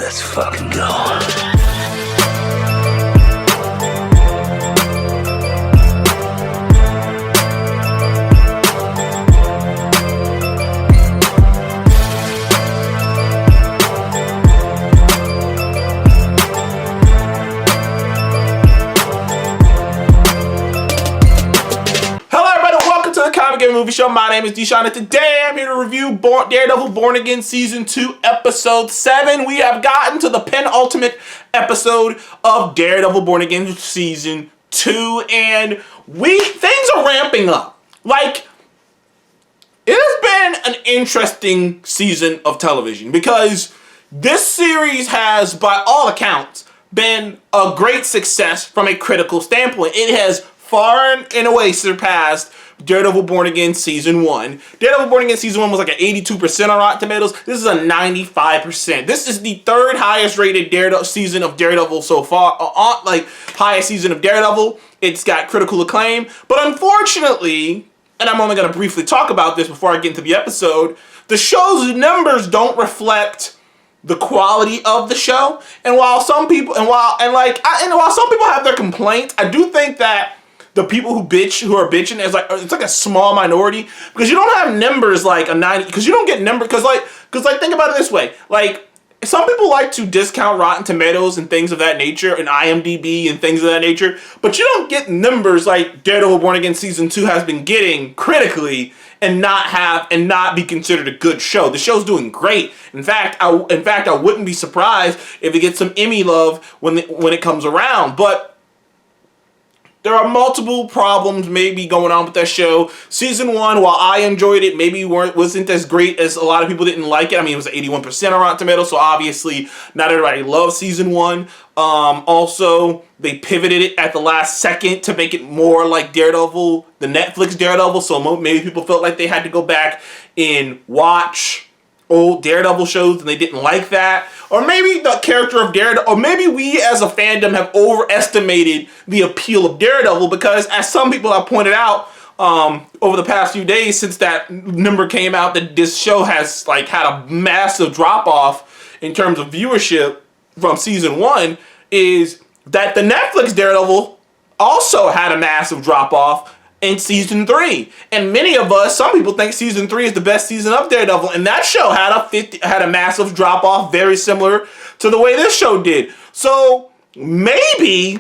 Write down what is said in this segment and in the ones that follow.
Let's fucking go. Game Movie Show. My name is Deshaun, and today I'm here to review Daredevil Born Again Season 2, Episode 7. We have gotten to the penultimate episode of Daredevil Born Again Season 2, and things are ramping up. Like, it has been an interesting season of television, because this series has, by all accounts, been a great success from a critical standpoint. It has far and away surpassed Daredevil Born Again Season 1. Daredevil Born Again Season 1 was like an 82% on Rotten Tomatoes. This is a 95%. This is the third highest rated season of Daredevil so far. Highest season of Daredevil. It's got critical acclaim. But unfortunately, and I'm only going to briefly talk about this before I get into the episode, the show's numbers don't reflect the quality of the show. And while some people while some people have their complaints, I do think that the people who are bitching is it's like a small minority, because you don't have numbers like a 90, because you don't get numbers, because think about it this way, like some people like to discount Rotten Tomatoes and things of that nature and IMDb and things of that nature, but you don't get numbers like Daredevil Born Again Season 2 has been getting critically and not be considered a good show. The show's doing great. In fact, I wouldn't be surprised if it gets some Emmy love when it comes around, but there are multiple problems maybe going on with that show. Season 1, while I enjoyed it, maybe wasn't as great as a lot of people didn't like it. I mean, it was 81% on Rotten Tomatoes, so obviously not everybody loves Season 1. Also, they pivoted it at the last second to make it more like Daredevil, the Netflix Daredevil, so maybe people felt like they had to go back and watch old Daredevil shows and they didn't like that. Or maybe the character of Daredevil, or maybe we as a fandom have overestimated the appeal of Daredevil, because as some people have pointed out over the past few days since that number came out, that this show has had a massive drop off in terms of viewership from Season 1, is that the Netflix Daredevil also had a massive drop off in Season 3. And many of us, some people think Season 3 is the best season of Daredevil, and that show had a massive drop off, very similar to the way this show did. So maybe,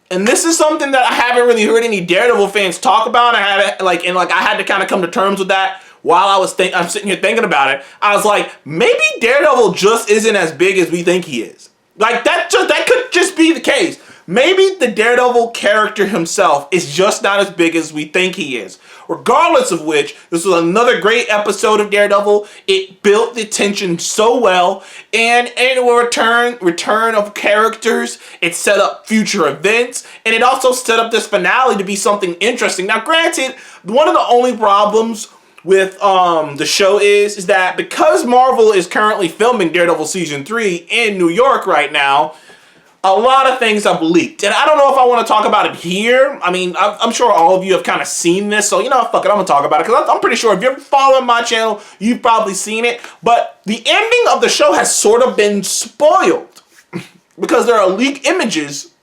and this is something that I haven't really heard any Daredevil fans talk about, I had to kind of come to terms with that while I'm sitting here thinking about it. I was like, maybe Daredevil just isn't as big as we think he is. That could just be the case. Maybe the Daredevil character himself is just not as big as we think he is. Regardless of which, this was another great episode of Daredevil. It built the tension so well, and it will return of characters. It set up future events, and it also set up this finale to be something interesting. Now, granted, one of the only problems with the show is that because Marvel is currently filming Daredevil Season 3 in New York right now, a lot of things have leaked. And I don't know if I want to talk about it here. I mean, I'm sure all of you have kind of seen this. So, fuck it, I'm going to talk about it. Because I'm pretty sure if you're following my channel, you've probably seen it. But the ending of the show has sort of been spoiled. Because there are leaked images.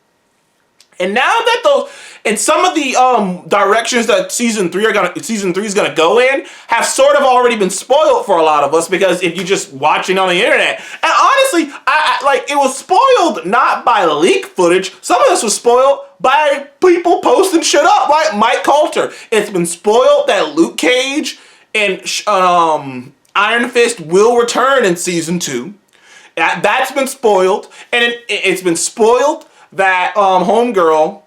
And now that some of the directions that Season 3 is gonna go in have sort of already been spoiled for a lot of us, because if you're just watching on the internet, and honestly, it was spoiled not by leak footage. Some of this was spoiled by people posting shit up, like Mike Coulter. It's been spoiled that Luke Cage and Iron Fist will return in Season 2. That's been spoiled, and it's been spoiled that homegirl,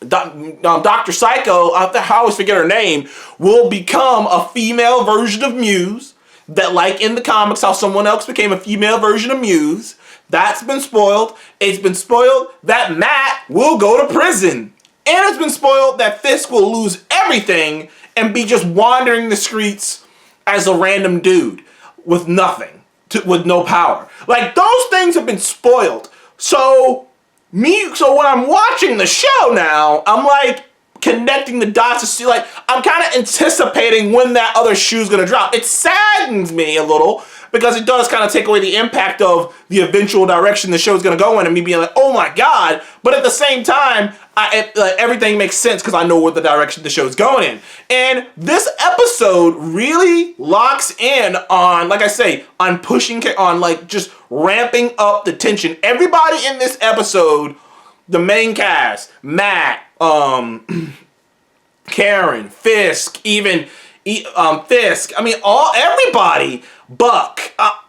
Dr. Psycho, I always forget her name, will become a female version of Muse. That, like in the comics, how someone else became a female version of Muse. That's been spoiled. It's been spoiled that Matt will go to prison. And it's been spoiled that Fisk will lose everything and be just wandering the streets as a random dude with nothing, with no power. Those things have been spoiled. So when I'm watching the show now, I'm connecting the dots to see, I'm kind of anticipating when that other shoe's gonna drop. It saddens me a little because it does kind of take away the impact of the eventual direction the show's going to go in and me being like, oh my God. But at the same time, everything makes sense because I know what the direction the show's going in. And this episode really locks in on, like I say, on pushing, on like just ramping up the tension. Everybody in this episode, the main cast, Matt, Karen, Fisk, even Fisk, I mean, everybody, Buck,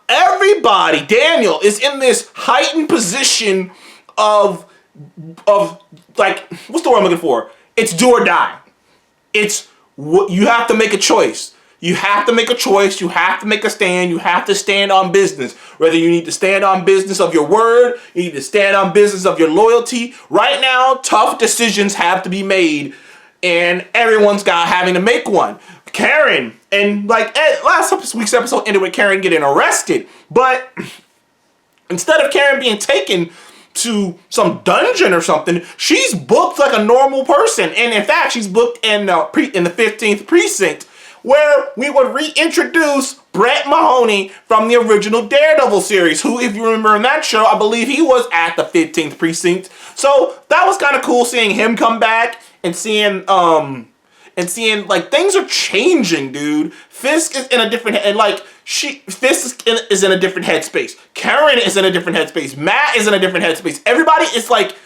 everybody, Daniel is in this heightened position of like, what's the word I'm looking for? It's do or die. It's you have to make a choice. You have to make a choice. You have to make a stand. You have to stand on business. Whether you need to stand on business of your word, you need to stand on business of your loyalty. Right now, tough decisions have to be made, and everyone's having to make one. Karen, and like last week's episode ended with Karen getting arrested, but instead of Karen being taken to some dungeon or something, she's booked like a normal person. And in fact, she's booked in the 15th precinct, where we would reintroduce Brett Mahoney from the original Daredevil series, who, if you remember in that show, I believe he was at the 15th precinct. So that was kind of cool seeing him come back and seeing like things are changing, dude. Fisk is in a different Fisk is in a different headspace. Karen is in a different headspace. Matt is in a different headspace. Everybody is like,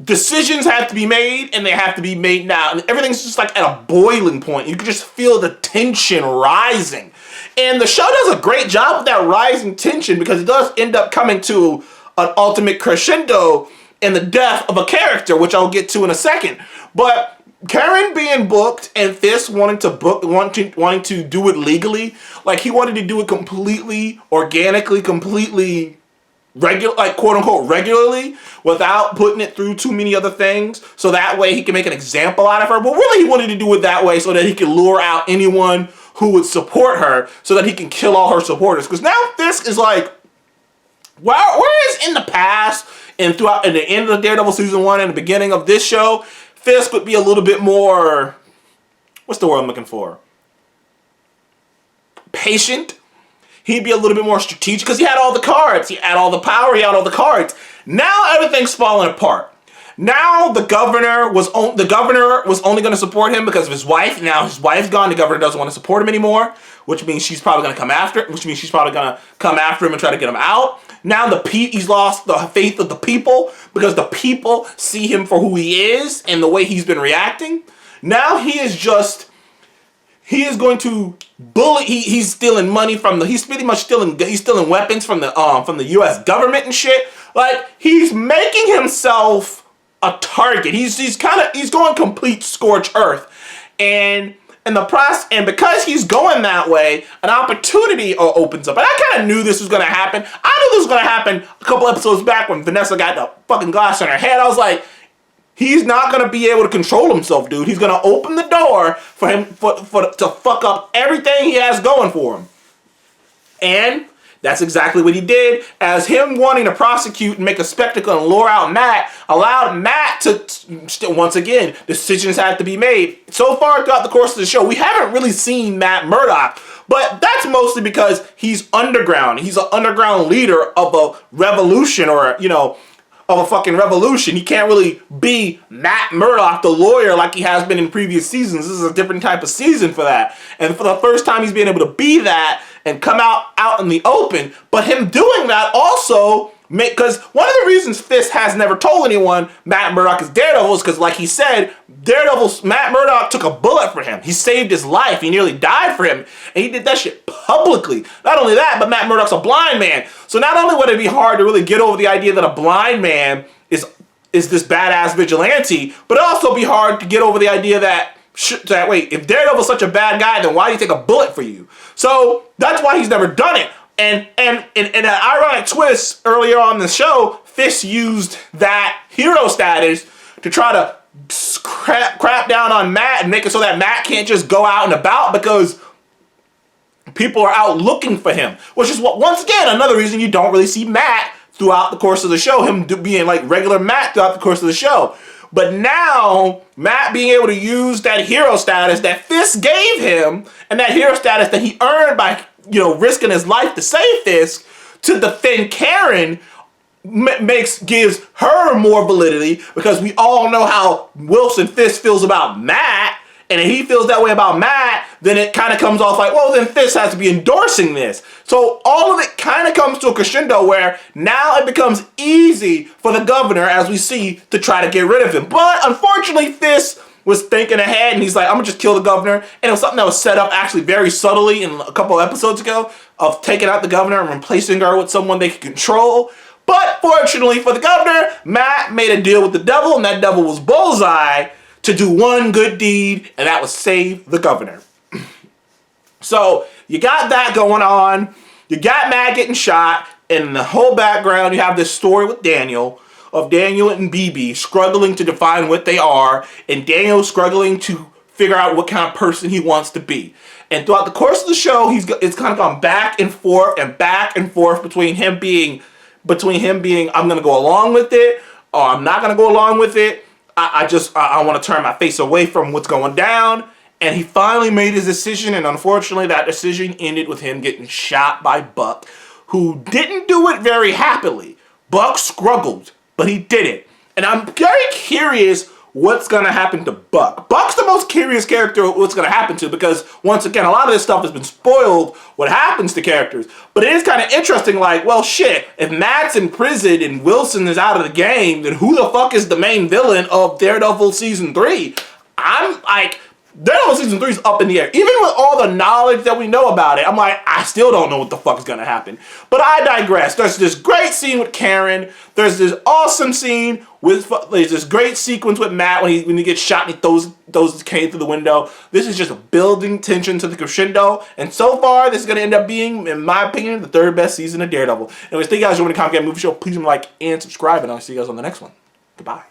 decisions have to be made, and they have to be made now. And everything's just like at a boiling point. You can just feel the tension rising. And the show does a great job with that rising tension, because it does end up coming to an ultimate crescendo in the death of a character, which I'll get to in a second. But Karen being booked and Fisk wanting to do it legally, like he wanted to do it completely organically, completely regular, like quote unquote regularly, without putting it through too many other things, so that way he can make an example out of her. But really he wanted to do it that way so that he could lure out anyone who would support her, so that he can kill all her supporters. Because now Fisk is like, whereas in the past and throughout in the end of Daredevil season 1 and the beginning of this show, Fisk would be a little bit more, what's the word I'm looking for? Patient. He'd be a little bit more strategic because he had all the cards. He had all the power. He had all the cards. Now everything's falling apart. Now the governor was only going to support him because of his wife. Now his wife's gone. The governor doesn't want to support him anymore, which means she's probably going to come after him. Which means she's probably going to come after him and try to get him out. Now he's lost the faith of the people because the people see him for who he is and the way he's been reacting. Now he is going to bully. He's stealing money he's pretty much stealing weapons from the U.S. government and shit. Like, he's making himself a target. He's going complete scorched earth, and in the process, and because he's going that way, an opportunity opens up. And I kind of knew this was going to happen. I knew this was going to happen a couple episodes back when Vanessa got the fucking glass on her head. I was like, he's not going to be able to control himself, dude. He's going to open the door for him to fuck up everything he has going for him. And that's exactly what he did, as him wanting to prosecute and make a spectacle and lure out Matt allowed Matt to, once again, decisions have to be made. So far throughout the course of the show, we haven't really seen Matt Murdock, but that's mostly because he's underground. He's an underground leader of a revolution, or, of a fucking revolution. He can't really be Matt Murdock, the lawyer, like he has been in previous seasons. This is a different type of season for that. And for the first time, he's being able to be that and come out in the open. But him doing that also because one of the reasons Fisk has never told anyone Matt Murdock is Daredevil is because, like he said, Matt Murdock took a bullet for him. He saved his life. He nearly died for him. And he did that shit publicly. Not only that, but Matt Murdock's a blind man. So not only would it be hard to really get over the idea that a blind man is this badass vigilante, but it'd also be hard to get over the idea that wait, if Daredevil's such a bad guy, then why did he take a bullet for you? So that's why he's never done it. And in an ironic twist earlier on in the show, Fisk used that hero status to try to crap down on Matt and make it so that Matt can't just go out and about because people are out looking for him. Which is once again, another reason you don't really see Matt throughout the course of the show, him being like regular Matt throughout the course of the show. But now, Matt being able to use that hero status that Fisk gave him, and that hero status that he earned by risking his life to save Fisk to defend Karen gives her more validity, because we all know how Wilson Fisk feels about Matt, and if he feels that way about Matt, then it kind of comes off like, well, then Fisk has to be endorsing this. So all of it kind of comes to a crescendo where now it becomes easy for the governor, as we see, to try to get rid of him. But unfortunately, Fisk was thinking ahead, and he's like, I'm gonna just kill the governor. And it was something that was set up actually very subtly in a couple of episodes ago, of taking out the governor and replacing her with someone they could control. But fortunately for the governor, Matt made a deal with the devil, and that devil was Bullseye, to do one good deed, and that was save the governor. So you got that going on. You got Matt getting shot, and in the whole background, you have this story with Daniel, of Daniel and BB struggling to define what they are, and Daniel struggling to figure out what kind of person he wants to be. And throughout the course of the show, it's kind of gone back and forth between him being, I'm gonna go along with it, or I'm not gonna go along with it. I want to turn my face away from what's going down. And he finally made his decision, and unfortunately that decision ended with him getting shot by Buck, who didn't do it very happily. Buck struggled, but he did it. And I'm very curious what's going to happen to Buck. Buck's the most curious character what's going to happen to, because once again, a lot of this stuff has been spoiled, what happens to characters. But it is kind of interesting, like, well, shit, if Matt's in prison and Wilson is out of the game, then who the fuck is the main villain of Daredevil Season 3? I'm like, Daredevil Season 3 is up in the air. Even with all the knowledge that we know about it, I'm like, I still don't know what the fuck is going to happen. But I digress. There's this great scene with Karen. There's this awesome scene there's this great sequence with Matt when he gets shot and he throws his cane through the window. This is just building tension to the crescendo. And so far, this is going to end up being, in my opinion, the third best season of Daredevil. Anyways, thank you guys for watching the Comic Movie Show. Please like and subscribe, and I'll see you guys on the next one. Goodbye.